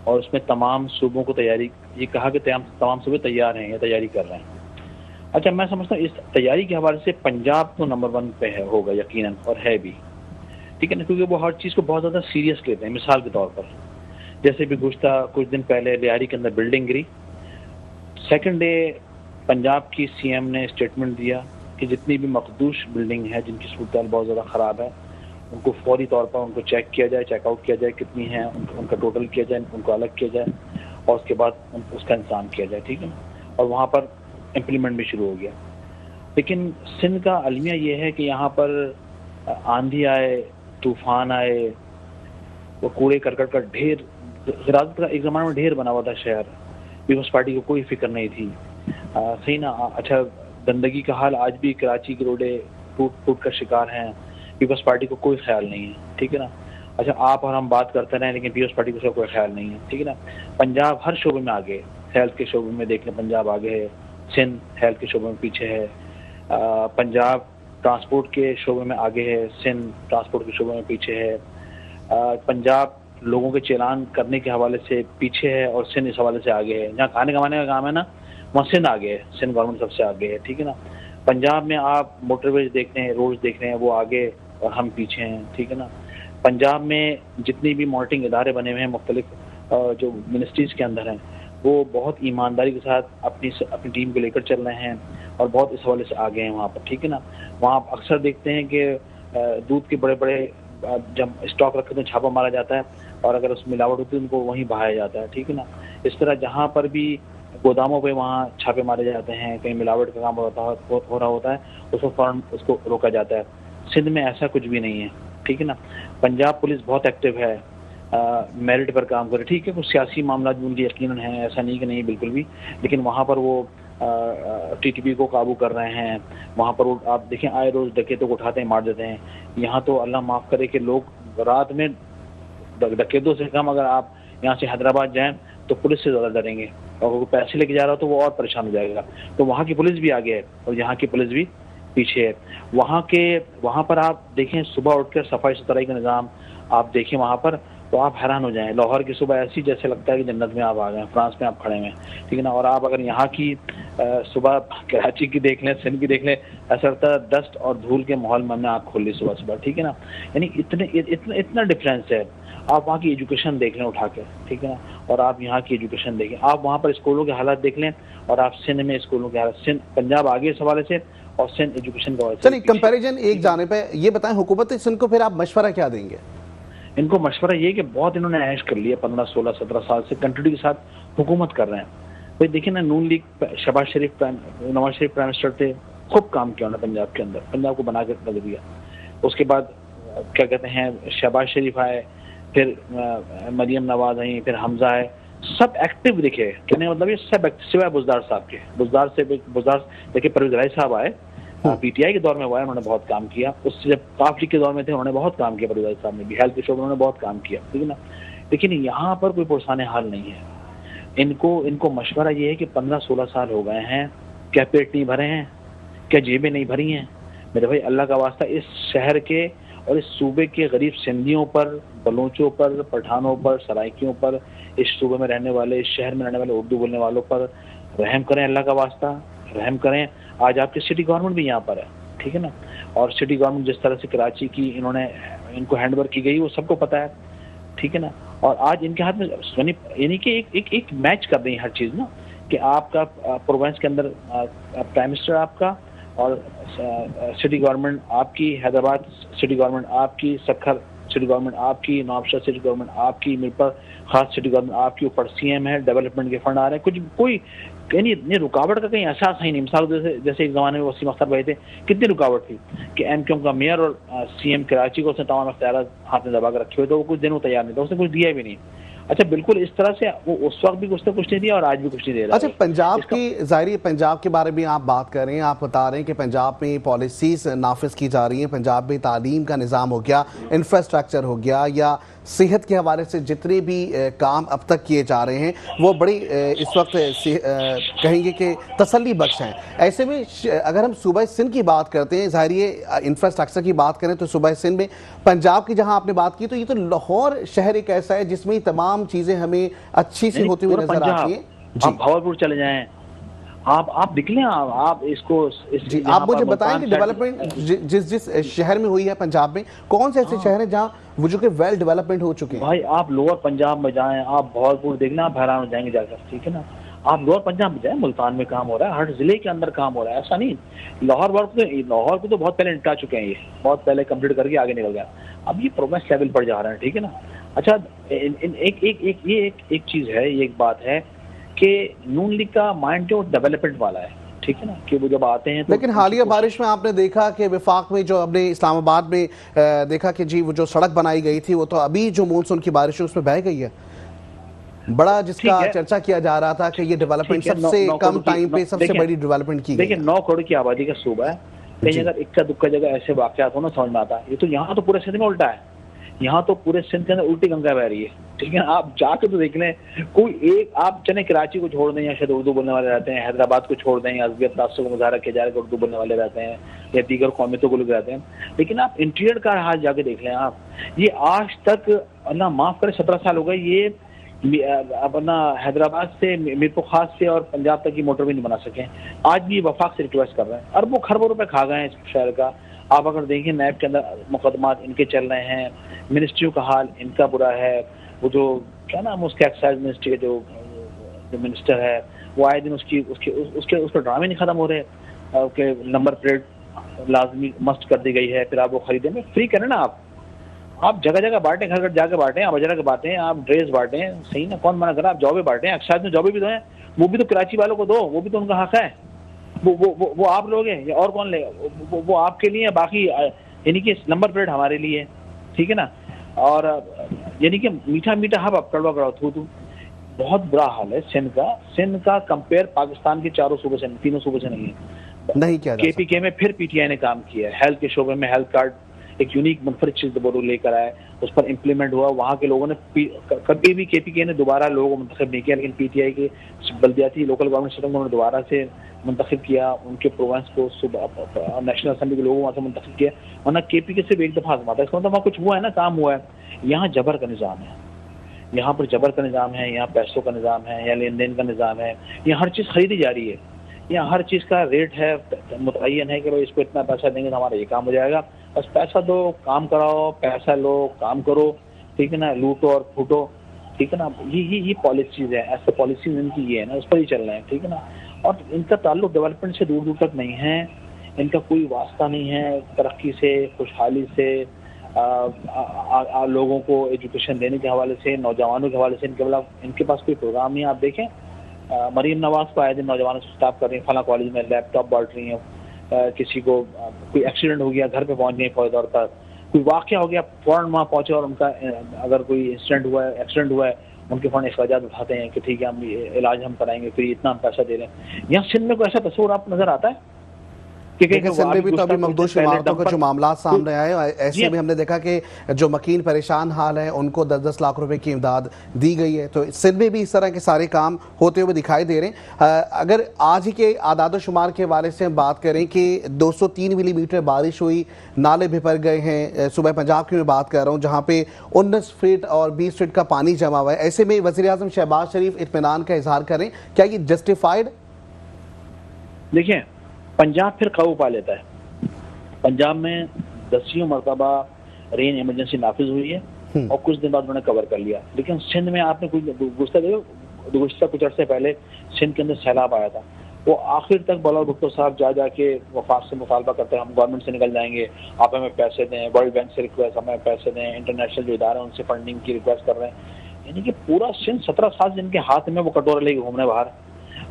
और उसमें तमाम सूबों को तैयारी, ये कहा कि तमाम सूबे तैयार हैं या तैयारी कर रहे हैं। अच्छा, मैं समझता हूँ इस तैयारी के हवाले से पंजाब तो नंबर 1 पे है, होगा यकीनन, और है भी, ठीक है ना, क्योंकि वो हर चीज़ को बहुत ज़्यादा सीरियस लेते हैं। मिसाल के तौर पर जैसे भी गुज़श्ता कुछ दिन पहले लियारी के अंदर बिल्डिंग गिरी, सेकंड डे पंजाब की सीएम ने स्टेटमेंट दिया कि जितनी भी मखदूश बिल्डिंग है जिनकी सूरत बहुत ज़्यादा ख़राब है, उनको फौरी तौर पर उनको चेक किया जाए, चेकआउट किया जाए, कितनी है उनका टोटल किया जाए, उनको अलग किया जाए और उसके बाद उसका इंतजाम किया जाए, ठीक है। और वहाँ पर इम्प्लीमेंट भी शुरू हो गया। लेकिन सिंध का अलमिया ये है कि यहाँ पर आंधी आए, तूफान आए, वो कूड़े करकट का ढेर, गिरावत का एक ज़माने में ढेर बना हुआ था शहर, पीपल्स पार्टी को कोई फिक्र नहीं थी, सही ना। अच्छा, गंदगी का हाल आज भी कराची की रोडे टूट का शिकार हैं, पीपल्स पार्टी को कोई ख्याल नहीं है, ठीक है ना। अच्छा, आप और हम बात करते रहे लेकिन पीपल्स पार्टी को कोई ख्याल नहीं है, ठीक है ना। पंजाब हर शोबे में आगे, हेल्थ के शोबे में देख लें पंजाब आगे है, सिंध हेल्थ के शोबे में पीछे है, पंजाब ट्रांसपोर्ट के शोबे में आगे है, सिंध ट्रांसपोर्ट के शोबे में पीछे है, पंजाब लोगों के चालान करने के हवाले से पीछे है और सिंध इस हवाले से आगे है। जहाँ खाने कमाने का काम है ना, वहाँ सिंध आगे है, सिंध गवर्नमेंट सबसे आगे है, ठीक है ना। पंजाब में आप मोटरवेज देखते हैं, रोड्स देख रहे हैं, वो आगे और हम पीछे हैं, ठीक है ना। पंजाब में जितनी भी मॉनिटरिंग इदारे बने हुए हैं मुख्तलिफ जो मिनिस्ट्रीज के अंदर हैं, वो बहुत ईमानदारी के साथ अपनी टीम को लेकर चल रहे हैं और बहुत इस हवाले से आगे हैं वहाँ पर, ठीक है ना। वहाँ आप अक्सर देखते हैं कि दूध के बड़े बड़े जब स्टॉक रखे तो छापा मारा जाता है और अगर उसमें मिलावट होती है उनको वहीं बहाया जाता है, ठीक है ना। इस तरह जहाँ पर भी गोदामों पे वहाँ छापे मारे जाते हैं, कहीं मिलावट का काम हो रहा होता है, उसको फौरन उसको रोका जाता है। सिंध में ऐसा कुछ भी नहीं है, ठीक है ना। पंजाब पुलिस बहुत एक्टिव है, मेरिट पर काम करे, ठीक है। कुछ सियासी मामला भी उनके यकीनन है, ऐसा नहीं कि नहीं बिल्कुल भी, लेकिन वहाँ पर वो टीटीपी को काबू कर रहे हैं। वहाँ पर वो आप देखें आए रोज डकैतों को उठाते हैं, मार देते हैं। यहाँ तो अल्लाह माफ़ करे कि लोग रात में डकैतों से कम अगर आप यहाँ से हैदराबाद जाएं तो पुलिस से ज़्यादा डरेंगे, और अगर पैसे लेके जा रहा हो तो वो और परेशान हो जाएगा। तो वहाँ की पुलिस भी आगे है और यहाँ की पुलिस भी पीछे है। वहाँ पर आप देखें सुबह उठकर सफाई सुथराई का निज़ाम आप देखें वहाँ पर तो आप हैरान हो जाएं। लाहौर की सुबह ऐसी जैसे लगता है कि जन्नत में आप आ गए, फ्रांस में आप खड़े हैं, ठीक है ना। और आप अगर यहाँ की सुबह कराची की देख लें, सिंध की देख लें, ऐसा लगता है डस्ट और धूल के माहौल में हमने आँख खोल ली सुबह सुबह, ठीक है ना। यानी इतना डिफरेंस है। आप वहाँ की एजुकेशन देख लें उठा के, ठीक है ना, और आप यहाँ की एजुकेशन देखें। आप वहाँ पर स्कूलों के हालात देख लें और आप सिंध में स्कूलों के हालात, सिंध पंजाब आगे इस हवाले से और सिंध एजुकेशन का हवाले से। चलिए कंपैरिजन एक जाने पे, ये बताएं हुकूमत सिंध को फिर आप मशवरा क्या देंगे? इनको मशवरा ये कि बहुत इन्होंने ऐश कर लिया, 15, 16, 17 साल से कंटिन्यू के साथ हुकूमत कर रहे हैं। भाई देखिए ना, नून league Nawaz Sharif prime minister थे, खूब काम किया उन्होंने पंजाब के अंदर, पंजाब को बना के रख दिया। उसके बाद क्या कहते हैं शहबाज शरीफ आए, फिर मरियम नवाज आई, फिर हमजा आए, सब एक्टिव दिखे। कहने का मतलब ये सब सिवाय बुजदार साहब के, बुजदार देखिए परवेज राय साहब आए, पीटीआई के दौर में हुआ है, उन्होंने बहुत काम किया। उससे जब काफ लीग के दौर में थे उन्होंने बहुत काम किया, परवेज साहब ने भी हेल्थ इशू में उन्होंने बहुत काम किया, ठीक है ना। लेकिन यहाँ पर कोई पुरसाने हाल नहीं है। इनको मशवरा ये है कि 15-16 साल हो गए हैं, क्या पेट नहीं भरे हैं, क्या जेबें नहीं भरी हैं? मेरे भाई अल्लाह का वास्ता इस शहर के और इस सूबे के गरीब सिंधियों पर, बलोचों पर, पठानों पर, सराइकियों पर, इस सूबे में रहने वाले, इस शहर में रहने वाले उर्दू बोलने वालों पर रहम करें, अल्लाह का वास्ता रहम करें। आज आपकी सिटी गवर्नमेंट भी यहाँ पर है, ठीक है ना। और सिटी गवर्नमेंट जिस तरह से कराची की इनको हैंडओवर की गई वो सबको पता है, ठीक है ना। और आज इनके हाथ में यानी कि एक मैच कर रही है हर चीज़ ना, कि आपका प्रोविंस के अंदर प्राइम मिनिस्टर आपका और सिटी गवर्नमेंट आपकी, हैदराबाद सिटी गवर्नमेंट आपकी, सखर सिटी गवर्नमेंट आपकी, नवाबशाह सिटी गवर्नमेंट आपकी, मीरपुर खास सिटी गवर्नमेंट आपकी, ऊपर सीएम है, डेवलपमेंट के फंड आ रहे हैं, कोई नहीं रुकावट का कहीं एहसास ही नहीं। मिसाल जैसे एक ज़माने में वसीम अख्तर भाई थे, कितनी रुकावट थी कि एमक्यूएम का मेयर और सीएम कराची को उसने तमाम अख्तियार हाथ में दबा कर रखे हुए थे, वो कुछ दिनों तैयार नहीं था, उसने कुछ दिया भी नहीं। अच्छा बिल्कुल इस तरह से वो उस वक्त भी कुछ नहीं दिया और आज भी कुछ नहीं दे रहा। अच्छा पंजाब की ज़ाहिर पंजाब के बारे में आप बात कर रहे हैं, आप बता रहे हैं कि पंजाब में पॉलिसीज नाफिज की जा रही हैं, पंजाब में तालीम का निज़ाम हो गया, इंफ्रास्ट्रक्चर हो गया, या सेहत के हवाले से जितने भी काम अब तक किए जा रहे हैं वो बड़ी इस वक्त कहेंगे कि तसल्ली बख्श हैं। ऐसे में अगर हम सूबा सिंध की बात करते हैं, ज़ाहिर इंफ्रास्ट्रक्चर की बात करें तो सूबा सिंध में पंजाब की जहां आपने बात की तो ये तो लाहौर शहर एक ऐसा है जिसमें तमाम चीज़ें हमें अच्छी सी होती हुई नजर आती हैं। आप भावलपुर चले जाएं, आप निकलें, आप इसको जी आप मुझे बताएं कि डेवलपमेंट जिस शहर में हुई है पंजाब में, कौन से ऐसे शहर हैं जहाँ वो जो कि वेल डेवलपमेंट हो चुके हैं? भाई आप लोअर पंजाब में जाएं, आप भावलपुर देखना, आप हैरान हो जाएंगे जाकर, ठीक है ना। आप लोअर पंजाब में जाएं, मुल्तान में काम हो रहा है, हर जिले के अंदर काम हो रहा है, ऐसा नहीं। लाहौर को तो बहुत पहले निपटा चुके हैं, ये बहुत पहले कंप्लीट करके आगे निकल गया। अब ये प्रोविंस लेवल पर जा रहे हैं, ठीक है ना। अच्छा एक चीज़ है, ये एक बात है कि नून लीग का माइंड जो डेवलपमेंट वाला है, ठीक है ना, कि वो जब आते हैं तो लेकिन हालिया बारिश में आपने देखा कि विफाक में जो हमने इस्लामाबाद में देखा कि जी वो जो सड़क बनाई गई थी वो तो अभी जो मानसून की बारिश है उसमें बह गई है, बड़ा जिसका चर्चा किया जा रहा था कि ये डेवलपमेंट सबसे कम टाइम पे सबसे बड़ी डेवलपमेंट की। देखिए 9 करोड़ की आबादी का सूबा है, कहीं अगर इक्का दुक्का जगह ऐसे वाकयात हो ना समझ में आता है। ये तो यहाँ तो पूरे सिंध में उल्टा है, यहाँ तो पूरे सिंध के अंदर उल्टी गंगा बह रही है, ठीक है। आप जाके तो देख लें, कोई एक आप चने कराची को छोड़ दें या शायद उर्दू बोलने वाले रहते हैं, हैदराबाद को छोड़ दें, अजबियत तासुब को मुजाहरा किया जा रहा है उर्दू बोलने वाले रहते हैं या दीगर कौमियतों को लोग रहते हैं, लेकिन आप इंटीरियर का हाल जाके देख लें आप, ये आज तक अल्लाह माफ करे 17 साल हो गए ये अपना हैदराबाद से मीरपुर खास से और पंजाब तक की मोटरवे नहीं बना सके। आज भी वफाक से रिक्वेस्ट कर रहे हैं, अरबों खरबों रुपए खा गए हैं इस शहर का। आप अगर देखें नैब के अंदर मुकदमात इनके चल रहे हैं, मिनिस्ट्रियों का हाल इनका बुरा है, वो जो क्या नाम उसके एक्साइज मिनिस्ट्री के जो जो मिनिस्टर है वो आए दिन उसके ड्रामे नहीं खत्म हो रहे कि नंबर प्लेट लाजमी मस्ट कर दी गई है, फिर आप वो खरीदें। फ्री करें ना, आप जगह जगह बांटें, घर घर जाकर बांटें, आप अजरा के बांटें, आप ड्रेस बांटें, सही ना, कौन मना कर रहा, आप जॉबें बांटें, शायद में जॉबें भी तो हैं, वो भी तो कराची वालों को दो, वो भी तो उनका हक है। वो आप लोग हैं या और कौन लेगा? वो आपके लिए, बाकी यानी कि नंबर प्लेट हमारे लिए, ठीक है ना। और यानी कि मीठा मीठा हब अब कड़वा कड़वा थू। बहुत बुरा हाल है सिंध का कंपेयर पाकिस्तान के तीनों सूबे से नहीं है। केपीके में फिर पीटीआई ने काम किया है, हेल्थ के शोबे में हेल्थ कार्ड एक यूनिक मुनफरिद चीज बोलो लेकर आए, उस पर इम्प्लीमेंट हुआ। वहाँ के लोगों ने कभी भी केपीके ने दोबारा लोगों को मुंतखब नहीं किया, लेकिन पीटीआई के बल्दियाती लोकल गवर्नमेंट सिस्टम को दोबारा से मुंतखब किया, उनके प्रोविंस को नेशनल असेंबली के लोगों वहाँ से मुंतखब किया, वरना केपीके सिर्फ एक दफा आजमा था। इसका मतलब वहाँ कुछ हुआ है ना, काम हुआ है। यहाँ जबर का निज़ाम है, यहाँ पर जबर का निज़ाम है, यहाँ पैसों का निज़ाम है, यहाँ लेन देन का निज़ाम है, यहाँ हर चीज़ खरीदी जा रही है, यहाँ हर चीज़ का रेट है, मुतय्यन है कि भाई इसको इतना पैसा देंगे तो हमारा ये काम हो जाएगा। बस पैसा दो, काम कराओ, पैसा लो, काम करो, ठीक है ना, लूटो और फूटो, ठीक है ना। ये पॉलिसीज है, ऐसे पॉलिसीज इनकी ये है ना, उस पर ही चल रहे हैं, ठीक है ना। और इनका ताल्लुक डेवलपमेंट से दूर दूर तक नहीं है, इनका कोई वास्ता नहीं है तरक्की से, खुशहाली से, लोगों को एजुकेशन देने के हवाले से, नौजवानों के हवाले से इनके पास कोई प्रोग्राम नहीं है। आप देखें मरीम नवाज को आए दिन नौजवानों से स्टाफ कर रही हैं, फला कॉलेज में लैपटॉप बांट रही हैं, किसी को कोई एक्सीडेंट हो गया घर पे पहुंच गए फौरन पर, कोई वाकया हो गया फौरन वहाँ पहुंचे और उनका अगर कोई इंसिडेंट हुआ है, एक्सीडेंट हुआ है, उनके फौरन अखराजात उठाते हैं कि ठीक है हम इलाज हम कराएंगे, फिर इतना हम पैसा दे रहे हैं। यहाँ सिंध में कोई ऐसा तस्वीर आपको नजर आता है? सिंध में भी तो अभी मखदूश इमारतों का जो मामला सामने आए, ऐसे में हमने देखा कि जो मकीन परेशान हाल है उनको 10-10 लाख रुपए की इमदाद दी गई है। तो सिंध में भी इस तरह के सारे काम होते हुए दिखाई दे रहे हैं। अगर आज ही के आदाद शुमार के हवाले से हम बात करें कि 203 मिलीमीटर बारिश हुई, नाले भी भर गए हैं। सुबह पंजाब की मैं बात कर रहा हूँ जहाँ पे 19 फीट और 20 फीट का पानी जमा हुआ है। ऐसे में वज़ीर आज़म शहबाज शरीफ इत्मीनान का इजहार करें, क्या ये जस्टिफाइड? देखिए पंजाब फिर काबू पा लेता है। पंजाब में 10वीं मरतबा रेन इमरजेंसी नाफिज हुई है और कुछ दिन बाद उन्होंने कवर कर लिया। लेकिन सिंध में आपने गुज़श्ता कुछ अर्से पहले सिंध के अंदर सैलाब आया था, वो आखिर तक बलौर भुट्टो साहब जाके वफाक से मुतालबा करते हैं, हम गवर्नमेंट से निकल जाएंगे, आप हमें पैसे दें, वर्ल्ड बैंक से रिक्वेस्ट, हमें पैसे दें, इंटरनेशनल जो इदारे हैं उनसे फंडिंग की रिक्वेस्ट कर रहे हैं। यानी कि पूरा सिंध 17 साल जिनके हाथ में वो कटोरा लेके घूमने बाहर।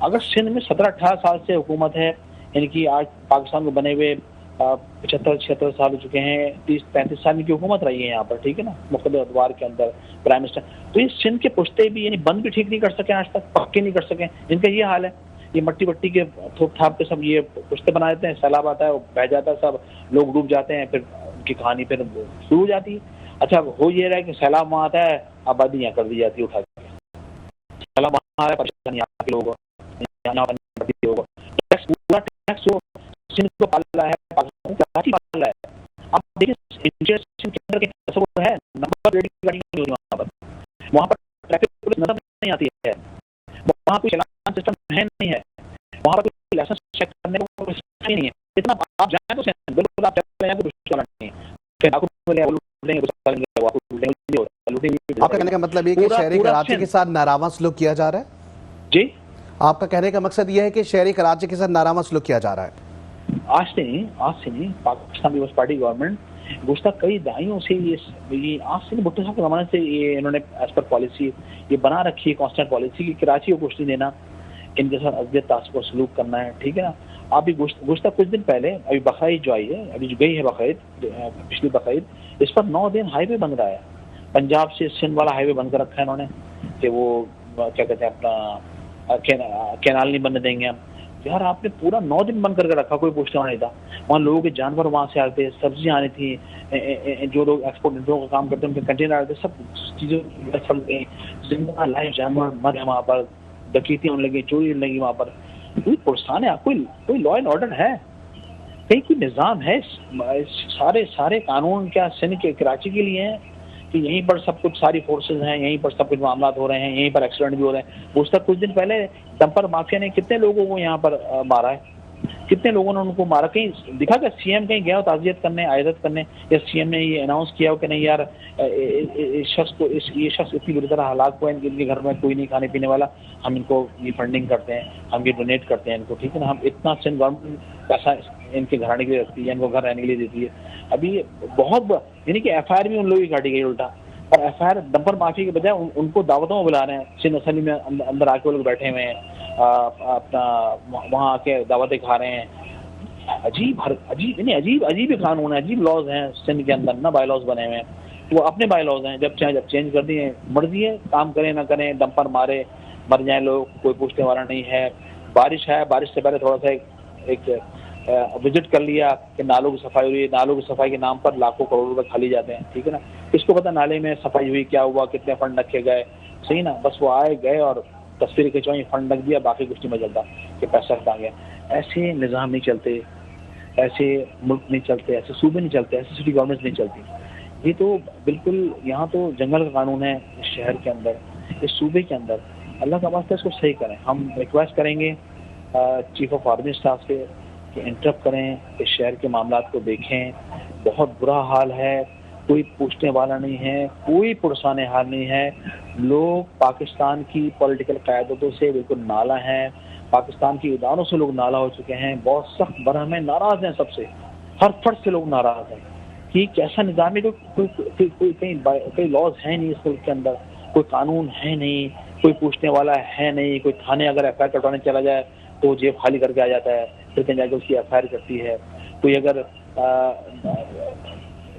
अगर सिंध में 17-18 साल से हुकूमत है, यानी कि आज पाकिस्तान को बने हुए 75-76 साल हो चुके हैं, 30-35 साल की हुकूमत रही है यहाँ पर, ठीक है ना, मुख्तलिफ अदवार के अंदर प्राइम मिनिस्टर। तो ये सिंध के पुश्ते भी यानी बंद भी ठीक नहीं कर सके, आज तक पक्के नहीं कर सके, जिनका ये हाल है। ये मट्टी वट्टी के थोप थाप के सब ये पुश्ते बना देते हैं, सैलाब आता है, वो बह जाता है, सब लोग डूब जाते हैं, फिर उनकी कहानी फिर शुरू हो जाती है। अच्छा हो ये रहा है कि सैलाब वहाँ आता है, आबादी यहाँ कर दी जाती है उठा के, सैलाब वहाँ आ रहा है, परेशानी यहाँ के लोगों को सिंध को पाल रहा है, पाकिस्तान कराची पाल रहा है। आप देखिए इंटरनेशनल के अंदर के तस्वीर है, नंबर प्लेट की गाड़ी नहीं होती वहाँ पर ट्रैफिक पुलिस नजर नहीं आती है, वहाँ कोई चालान सिस्टम है नहीं है, वहाँ पर कोई लाइसेंस चेक करने को कोई नहीं है। इतना आप जाए तो बिल्कुल आप चले जाए तो कुछ नहीं है। आपका कहने का मतलब ये कि शहरी कराची के साथ नारावा सलूक किया जा रहा है? जी, आपका कहने का मकसद यह है कि शहरी कराची के साथ नारावा सलूक किया जा रहा है? आज से नहीं पाकिस्तान पीपल्स पार्टी गवर्नमेंट गुज़श्ता कई दहाइयों से ये आज से भुट्टो साहब के ज़माने से ये इन्होंने एज पर पॉलिसी ये बना रखी है, कांस्टेंट पॉलिसी की कराची को कुछ नहीं देना, इनके साथ अज़ियत तासुब सलूक करना है, ठीक है ना। अभी गुज़श्ता कुछ दिन पहले अभी बकरीद जो आई है, अभी जो गई है बकरीद, पिछली बकरीद, इस पर 9 दिन हाईवे बंद रहा है। पंजाब से सिंध वाला हाईवे बंद कर रखा है इन्होंने कि वो क्या कहते हैं अपना कैनाल नहीं बनने देंगे हम। यार आपने पूरा 9 दिन बंद करके रखा, कोई पूछने वाला नहीं था। वहाँ लोगों के जानवर वहाँ से आते थे, सब्जियाँ आनी थी, जो लोग एक्सपोर्ट इंपोर्ट का काम करते हैं उनके कंटेनर आते थे, सब चीज़ें चल गई, जिंदा लाइव जानवर मर गए वहाँ पर, डकैती होने लगी, चोरी होने लगी वहाँ पर। कोई पुरसान है, कोई लॉ एंड ऑर्डर है, कहीं कोई निज़ाम है? सारे कानून क्या सिंध के कराची के लिए हैं कि यहीं पर सब कुछ सारी फोर्सेस हैं, यहीं पर सब कुछ मामला हो रहे हैं, यहीं पर एक्सीडेंट भी हो रहे हैं? उस तक कुछ दिन पहले डंपर माफिया ने कितने लोगों को यहाँ पर मारा है, कितने लोगों ने उनको मारा? कहीं दिखा क्या सीएम कहीं गया हो ताजियत करने, आयदत करने, या सीएम ने ये अनाउंस किया हो कि नहीं यार इस शख्स को ये शख्स इतनी बुरी तरह हलाक हुआ है, इनके घर में कोई नहीं खाने पीने वाला, हम इनको ये फंडिंग करते हैं, हम ये डोनेट करते हैं इनको, ठीक है ना, हम इतना सिंध गवर्नमेंट पैसा इनके घराने के लिए रखती है, इनको घर रहने के लिए देती है। अभी बहुत यानी कि FIR भी उन लोगों की काटी गई उल्टा, और FIR डंपर माफी के बजाय उनको दावतों में बुला रहे हैं। सिंध असली में अंदर आके वो लोग बैठे हुए हैं, अपना वहाँ आके दावतें खा रहे हैं। अजीब ही कानून है, अजीब लॉज हैं सिंध के अंदर ना, बाय लॉज बने हुए हैं। वो अपने बाय लॉज हैं, जब चाहे जब चेंज कर दिए, मर्जी है, काम करें ना करें, डंपर मारे मर जाए लोग, कोई पूछने वाला नहीं है। बारिश है, बारिश से पहले थोड़ा सा एक विजिट कर लिया कि नालों की सफाई हुई, नालों की सफाई के नाम पर लाखों करोड़ रुपए खाली जाते हैं, ठीक है ना। किसको पता नाले में सफाई हुई, क्या हुआ, कितने फंड रखे गए, सही ना। बस वो आए गए और तस्वीर खिंचवाई, फंड रख दिया, बाकी कुछ नहीं बचता कि पैसा हटा गया। ऐसे निज़ाम नहीं चलते, ऐसे मुल्क नहीं चलते, ऐसे सूबे नहीं चलते, ऐसे सिटी गवर्नमेंट नहीं चलती। ये तो बिल्कुल यहाँ तो जंगल का कानून है इस शहर के अंदर, इस सूबे के अंदर। अल्लाह का वास्ता इसको सही करें। हम रिक्वेस्ट करेंगे चीफ ऑफ आर्मी स्टाफ से कि इंटरप्ट करें, इस शहर के मामलात को देखें। बहुत बुरा हाल है, कोई पूछने वाला नहीं है, कोई पुरसाने हाल नहीं है। लोग पाकिस्तान की पॉलिटिकल क़यादतों से बिल्कुल नाला हैं, पाकिस्तान की इदारों से लोग नाला हो चुके हैं, बहुत सख्त बरहम है, नाराज हैं सबसे, हर फर्द से लोग नाराज हैं कि कैसा निज़ाम है। कोई कहीं लॉज है नहीं इस मुल्क के अंदर, कोई कानून है नहीं, कोई पूछने वाला है नहीं। कोई थाने अगर FIR कटवाने चला जाए तो जेब खाली करके आ जाता है, फिर कहीं जाके उसकी FIR करती है। कोई अगर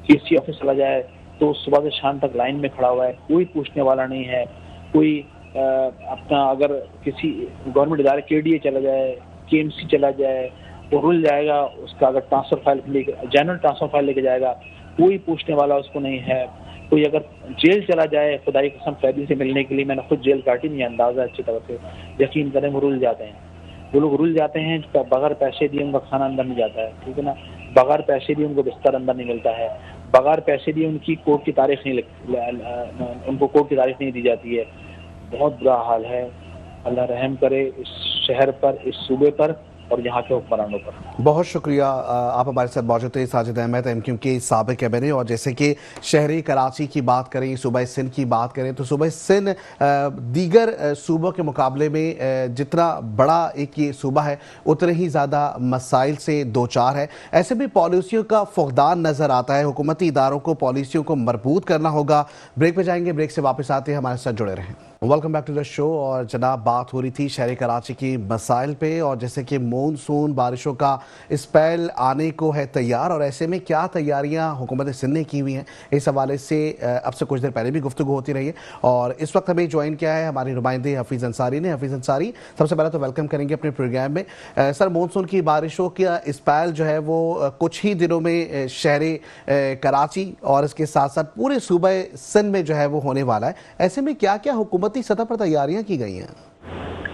PC ऑफिस चला जाए तो सुबह से शाम तक लाइन में खड़ा हुआ है, कोई पूछने वाला नहीं है। कोई अपना अगर किसी गवर्नमेंट इदारे KDA चला जाए, KMC चला जाए, वो रुल जाएगा, उसका अगर ट्रांसफर फाइल लेके, जनरल ट्रांसफर फाइल लेके जाएगा, कोई पूछने वाला उसको नहीं है। कोई अगर जेल चला जाए खुदाई कसम कैदी से मिलने के लिए, मैंने खुद जेल काटी, नहीं अंदाजा अच्छी तरह से, यकीन करें वो रुल जाते हैं। वो लोग रुल जाते हैं, बगैर पैसे दिए उनका खाना अंदर नहीं जाता है, ठीक है ना, बगैर पैसे दिए उनको बिस्तर अंदर नहीं मिलता है, बगैर पैसे दिए उनकी कोर्ट की तारीख नहीं दी जाती है। बहुत बुरा हाल है। अल्लाह रहम करे इस शहर पर, इस सूबे पर और यहाँ के हुक्मरानों पर। बहुत शुक्रिया, आप हमारे साथ मौजूद थे साजिद अहमद, MQM के साबिक एमएलए। और जैसे कि शहरी कराची की बात करें, सूबा सिंध की बात करें, तो सूबा सिंध दीगर सूबों के मुकाबले में जितना बड़ा एक ये सूबा है उतने ही ज़्यादा मसाइल से दो चार है। ऐसे में पॉलिसियों का फुकदान नज़र आता है। हुकूमती इदारों को पॉलिसियों को मरबूत करना होगा। ब्रेक पे जाएंगे, ब्रेक से वापस आते हैं, हमारे साथ जुड़े रहें। Welcome back to the show. और जनाब, बात हो रही थी शहरी कराची की मसाइल पे, और जैसे कि मॉनसून बारिशों का स्पेल आने को है तैयार, और ऐसे में क्या तैयारियां हुकूमत सिंध ने की हुई हैं, इस हवाले से अब से कुछ देर पहले भी गुफ्तगू होती रही है। और इस वक्त हमें ज्वाइन किया है हमारी नुमाइंदे हफीज़ अंसारी ने। हफीज़ अंसारी, सबसे पहले तो वेलकम करेंगे अपने प्रोग्राम में। सर, मॉनसून की बारिशों का स्पेल जो है वो कुछ ही दिनों में शहरी कराची और इसके साथ साथ पूरे सूबे सिंध में जो है वो होने वाला है। ऐसे में क्या क्या हुकूमती सतह पर तैयारियां की गई हैं?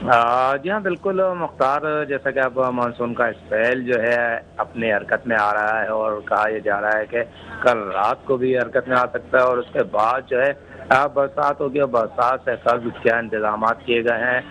जी हाँ, बिल्कुल मुख्तार, जैसा कि अब मानसून का स्पेल जो है अपनी हरकत में आ रहा है, और कहा यह जा रहा है कि कल रात को भी हरकत में आ सकता है, और उसके बाद जो है बरसात होगी। और बरसात से कल क्या इंतजाम किए गए हैं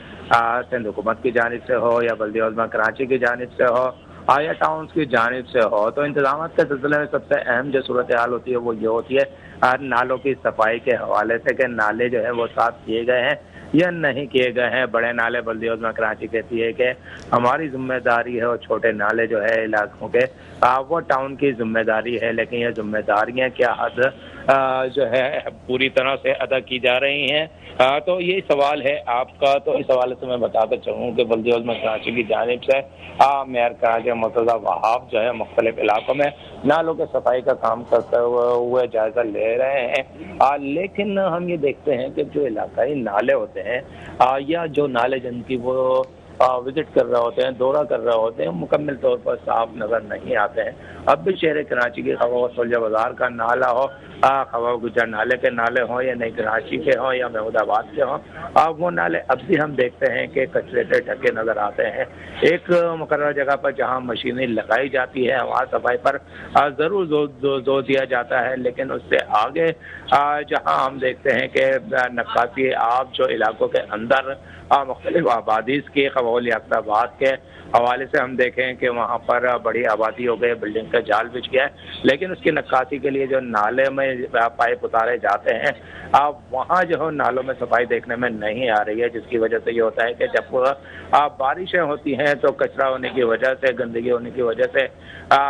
सिंध हुकूमत की जानिब से हो, या बल्दिया उज़्मा कराची की जानिब से हो, या टाउन्स की जानिब से हो। तो इंतजाम के सिलसिले में सबसे अहम जो सूरत हाल होती है वो ये होती है नालों की सफाई के हवाले से, कि नाले जो है वो साफ किए गए हैं या नहीं किए गए हैं। बड़े नाले बल्दिया उज़्मा कराची कहती है कि हमारी जिम्मेदारी है, और छोटे नाले जो है इलाकों के वो टाउन की जिम्मेदारी है। लेकिन ये जिम्मेदारियां क्या हद जो है पूरी तरह से अदा की जा रही हैं, तो ये सवाल है आपका। तो इस हवाले से मैं बताता चाहूँ कि बल्दिया उज़्मा कराची की जानिब से मेयर कराची मुर्तज़ा वहाब जो है मुख्तलिफ इलाकों में नालों के सफाई का काम करते हुए जायजा ले रहे हैं। लेकिन हम ये देखते हैं कि जो इलाकाई नाले होते हैं या जो नाले जिनकी वो विजिट कर रहे होते हैं, दौरा कर रहे होते हैं, मुकम्मल तौर पर साफ नजर नहीं आते हैं। अब भी शहर कराची की खवा सोलजा बाजार का नाला हो, खवा गुजर नाले के नाले हों, या नई कराची के हों, या महमूदाबाद के हों, वो नाले अब भी हम देखते हैं कि कचरे से ढके नजर आते हैं। एक मुकर्रर जगह पर जहाँ मशीनें लगाई जाती है वहाँ सफाई पर ज़रूर जोर दिया जाता है, लेकिन उससे आगे जहाँ हम देखते हैं कि नक्काशी आप जो इलाकों के अंदर मुख्तलिफ आबादी के मतलब वो लियाकताबाद के हवाले से हम देखें कि वहाँ पर बड़ी आबादी हो गई, बिल्डिंग का जाल बिछ गया है, लेकिन उसकी नक्काशी के लिए जो नाले में पाइप उतारे जाते हैं वहाँ जो है नालों में सफाई देखने में नहीं आ रही है, जिसकी वजह से ये होता है कि जब बारिशें होती हैं तो कचरा होने की वजह से, गंदगी होने की वजह से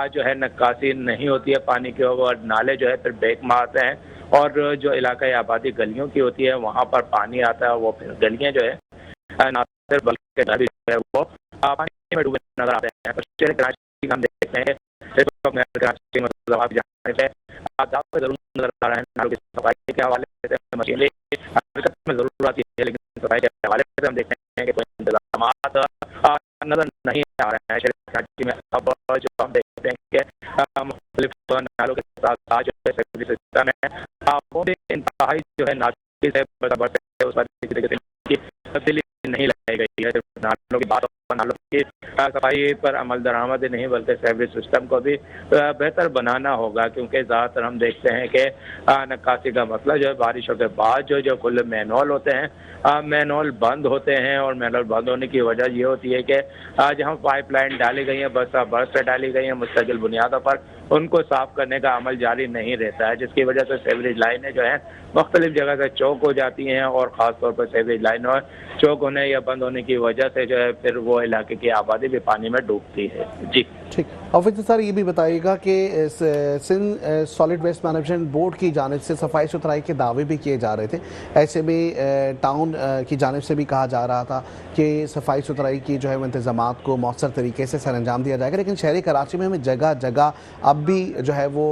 जो है नक्काशी नहीं होती है पानी के, और नाले जो है फिर बेक मारते हैं और जो इलाकाई आबादी गलियों की होती है वहाँ पर पानी आता है, वो फिर गलियाँ जो है ना सिर्फ बल्कि घर भी जो है वो पानी में डूबे नजर आते हैं। कराची हम देखते हैं कराची में जाने पे जरूर नजर आ रहा है, नालों की सफाई के हवाले से मशीनरी हरकत में जरूर आती है, लेकिन सफाई के हवाले से हम देखते हैं कि कोई इंतजाम नजर नहीं आ रहे हैं कराची में। अब जो हम देखते हैं कि मुख्तलिफ नालों के साथ जो है सिस्टम है वो भी इंतहाई जो है नाकिस है, उस पर तब्दीली नहीं लाई गई है। सिर्फ नालों की बात, नालों की सफाई पर अमल दरामद नहीं बल्कि सेवरेज सिस्टम को भी बेहतर बनाना होगा, क्योंकि ज़्यादातर हम देखते हैं कि नक्काशी का मसला जो है बारिशों के बाद जो खुले मैनहोल होते हैं, मैनहोल बंद होते हैं, और मैनहोल बंद होने की वजह ये होती है कि जहाँ पाइपलाइन डाली गई है, बर्स से डाली गई है मुस्तकिल बुनियादों पर, उनको साफ करने का अमल जारी नहीं रहता है, जिसकी वजह से सेवरेज लाइनें जो है मुख्तलिफ जगह से चौक हो जाती हैं, और ख़ास तौर पर सेवरेज लाइन और चौक होने या बंद होने की वजह से जो है फिर वो इलाके की आबादी भी पानी में डूबती है। जी ठीक। ऑफिसर सर ये भी बताइएगा कि Sindh solid waste management board की जानिब से सफाई सुथराई के दावे भी किए जा रहे थे, ऐसे में टाउन की जानिब से भी कहा जा रहा था कि सफाई सुथराई की जो है इंतजामात को मौसर तरीके से सर अंजाम दिया जाएगा, लेकिन शहरी कराची में हमें जगह जगह अब भी जो है वो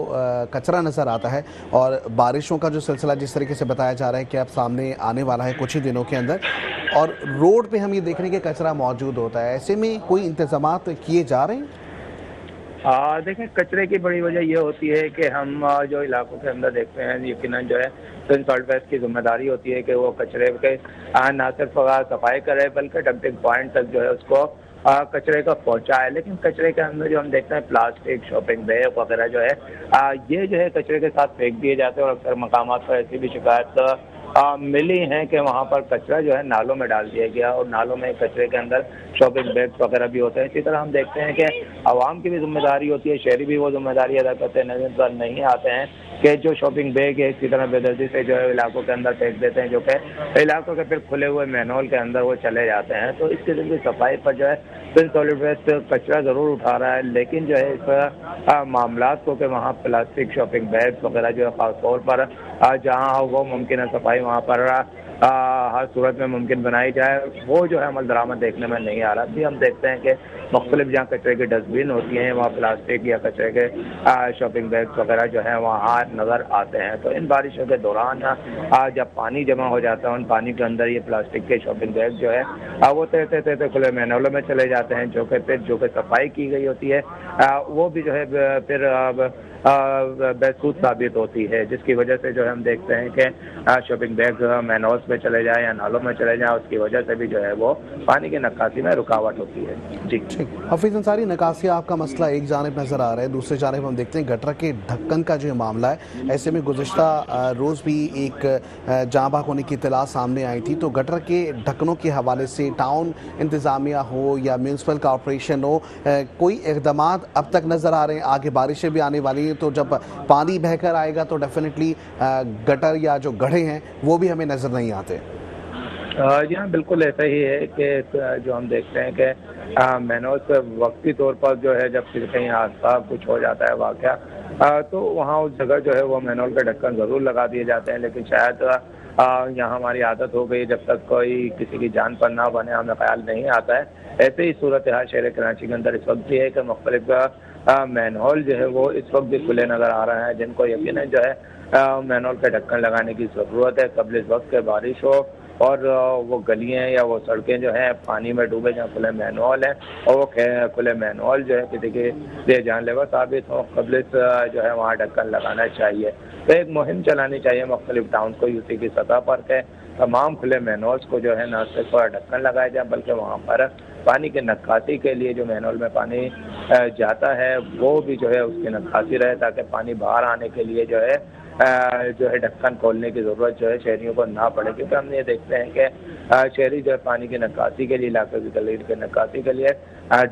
कचरा नज़र आता है, और बारिशों का जो सिलसिला जिस तरीके से बताया जा रहा है कि अब सामने आने वाला है कुछ ही दिनों के अंदर, और रोड पे हम ये देख रहे हैं कि कचरा मौजूद होता है, ऐसे में कोई इंतजामात किए जा रहे हैं? देखें, कचरे की बड़ी वजह ये होती है कि हम जो इलाकों के अंदर देखते हैं, यकीनन जो है सिंध सॉलिड वेस्ट की जिम्मेदारी होती है कि वो कचरे के ना सिर्फ सफाई करे बल्कि डंपिंग पॉइंट तक जो है उसको कचरे को पहुंचाए। लेकिन कचरे के अंदर जो हम देखते हैं प्लास्टिक, शॉपिंग बैग वगैरह जो है ये जो है कचरे के साथ फेंक दिए जाते हैं, और अक्सर मकामात पर ऐसी भी शिकायत मिली हैं कि वहाँ पर कचरा जो है नालों में डाल दिया गया, और नालों में कचरे के अंदर शॉपिंग बैग्स वगैरह भी होते हैं। इसी तरह हम देखते हैं कि आवाम की भी जिम्मेदारी होती है, शहरी भी वो जिम्मेदारी अदा करते हैं, नजर नहीं आते हैं कि जो शॉपिंग बैग है इसी तरह बेदर्दी से जो है इलाकों के अंदर फेंक देते हैं, जो कि इलाकों के फिर खुले हुए मैनहोल के अंदर वो चले जाते हैं। तो इस किस्म की सफाई पर जो है सिंध सॉलिड वेस्ट कचरा ज़रूर उठा रहा है, लेकिन जो है इस मामला को कि वहाँ प्लास्टिक शॉपिंग बैग्स वगैरह जो है खासतौर पर जहाँ हो वो मुमकिन है सफाई वहाँ पर हर सूरत में मुमकिन बनाई जाए, वो जो है अमल दरामद देखने में नहीं आ रहा। भी हम देखते हैं कि मुख्तलिफ जहाँ कचरे की डस्टबिन होती हैं वहाँ प्लास्टिक या कचरे के शॉपिंग बैग्स वगैरह जो है वहाँ नज़र आते हैं। तो इन बारिशों के दौरान जब पानी जमा हो जाता है उन पानी के अंदर ये प्लास्टिक के शॉपिंग बैग जो है वो तैरते तैरते खुले मैनहोलों में चले जाते हैं, जो कि फिर जो कि सफाई की गई होती है वो भी जो है फिर बेसूद साबित होती है, जिसकी वजह से जो है हम देखते हैं कि शॉपिंग बैग मैनहोल्स में चले जाए या नालों में चले जाए, उसकी वजह से भी जो है वो पानी की नक्काशी में रुकावट होती है। जी ठीक। हफीज अंसारी, नक्काशी आपका मसला एक जानिब नज़र आ रहा है, दूसरी जानिब हम देखते हैं गटर के ढक्कन का जो मामला है, ऐसे में गुज़िश्ता रोज़ भी एक जाँ बाक होने की इत्तला सामने आई थी। तो गटर के ढक्कनों के हवाले से टाउन इंतज़ामिया हो या म्यूनसिपल कॉरपोरेशन हो, कोई इक़दाम अब तक नज़र आ रहे हैं? आगे बारिशें भी आने वाली हैं, तो जब पानी बहकर आएगा तो डेफिनेटली गटर या जो गड्ढे हैं वो भी हमें नज़र नहीं आते। जी हाँ, बिल्कुल ऐसा ही है कि जो हम देखते हैं कि मैनहोल से वक्ती तौर पर जो है जब कहीं हादसा कुछ हो जाता है वाक़या, तो वहाँ उस जगह जो है वो मैनहोल के ढक्कन ज़रूर लगा दिए जाते हैं, लेकिन शायद यहाँ हमारी आदत हो गई, जब तक कोई किसी की जान पर ना बने हमें ख्याल नहीं आता है। ऐसे ही सूरत हाल शहर कराची के अंदर इस वक्त भी है कि मुख्तलिफ मैनहोल जो है वो इस वक्त भी खुले नज़र आ रहे हैं, जिनको यकीनन जो है मैनहोल के ढक्कन लगाने की ज़रूरत है कबल इस वक्त के बारिश हो, और वो गलियाँ या वो सड़कें जो हैं पानी में डूबे जहाँ खुले मैनहोल हैं, और वो खुले मैनहोल जो है किसी के लिए जानलेवा साबित हो, कबल जो है वहाँ ढक्कन लगाना चाहिए। तो एक मुहिम चलानी चाहिए मुख्तलिफ टाउन को यूसी की सतह पर के तमाम खुले मैनहोल्स को जो है न सिर्फ ढक्कन लगाए जाए बल्कि वहाँ पर पानी के नक्काशी के लिए जो मैनहोल में पानी जाता है वो भी जो है उसकी नक्काशी रहे, ताकि पानी बाहर आने के लिए जो है ढक्कन खोलने की ज़रूरत जो है शहरियों को ना पड़े। क्योंकि हम ये देखते हैं कि शहरी जो है पानी की नक्काशी के लिए, इलाके की तकलीफ की नक्काशी के लिए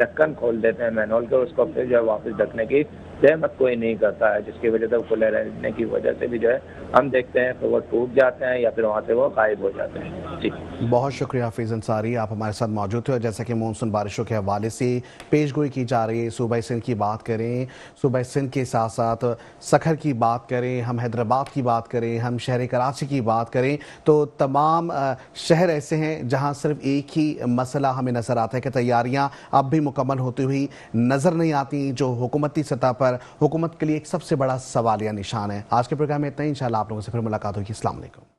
ढक्कन खोल देते हैं मैनहोल के, उसको फिर जो है वापस ढकने की जहमत कोई नहीं करता है, जिसकी वजह से खुले रहने की वजह से भी जो है हम देखते हैं कि वो टूट जाते हैं या फिर वहाँ से वो गायब हो जाते हैं। जी, बहुत शुक्रिया हाफिज़ अंसारी, आप हमारे साथ मौजूद थे। और जैसा कि मानसून बारिशों के हवाले से पेशगोई की जा रही है, सूबा सिंध की बात करें, सूबा सिंध के साथ साथ सखर की बात करें, हम हैदराबाद की बात करें, हम शहर कराची की बात करें, तो तमाम शहर ऐसे हैं जहाँ सिर्फ एक ही मसला हमें नज़र आता है कि तैयारियाँ अब भी मुकम्मल होती हुई नज़र नहीं आती, जो हुकूमती सतह पर हुकूमत के लिए एक सबसे बड़ा सवालिया निशान है। आज के प्रोग्राम में इतना ही, इंशाल्लाह आप लोगों से फिर मुलाकात होगी। अस्सलाम वालेकुम।